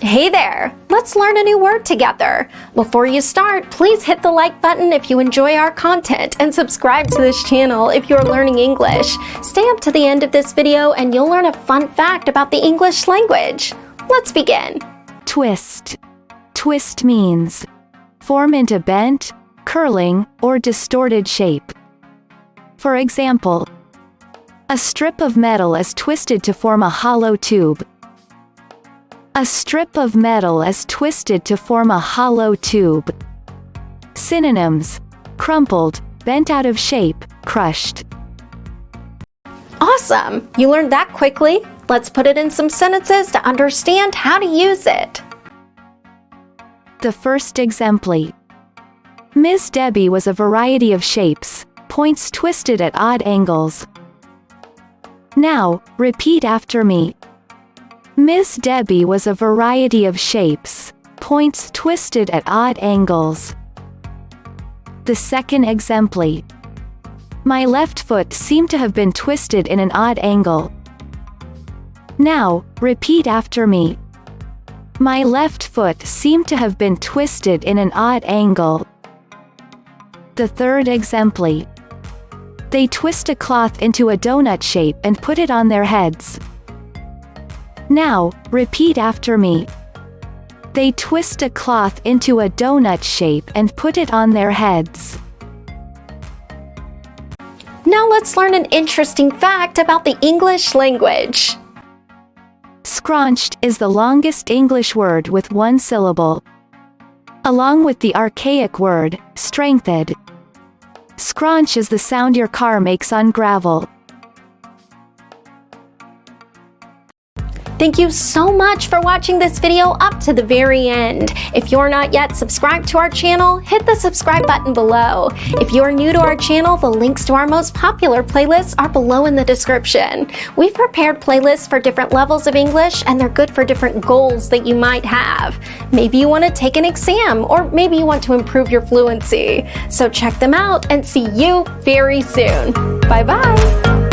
Hey there! Let's learn a new word together. Before you start, please hit the like button if you enjoy our content and subscribe to this channel if you're learning English. Stay up to the end of this video and you'll learn a fun fact about the English language. Let's begin. Twist. Twist means form into bent, curling, or distorted shape. For example, a strip of metal is twisted to form a hollow tube. A strip of metal is twisted to form a hollow tube. Synonyms: crumpled, bent out of shape, crushed. Awesome! You learned that quickly. Let's put it in some sentences to understand how to use it. The first exemplar. Miss Debbie was a variety of shapes, points twisted at odd angles. Now, repeat after me. Miss Debbie was a variety of shapes, points twisted at odd angles. The second exemplar. My left foot seemed to have been twisted in an odd angle. Now, repeat after me. My left foot seemed to have been twisted in an odd angle. The third exemplar. They twist a cloth into a donut shape and put it on their heads. Now, repeat after me. They twist a cloth into a donut shape and put it on their heads. Now let's learn an interesting fact about the English language. Scraunched is the longest English word with one syllable, along with the archaic word, strengthened. Scraunch is the sound your car makes on gravel. Thank you so much for watching this video up to the very end. If you're not yet subscribed to our channel, hit the subscribe button below. If you're new to our channel, the links to our most popular playlists are below in the description. We've prepared playlists for different levels of English, and they're good for different goals that you might have. Maybe you want to take an exam, or maybe you want to improve your fluency. So check them out and see you very soon. Bye-bye.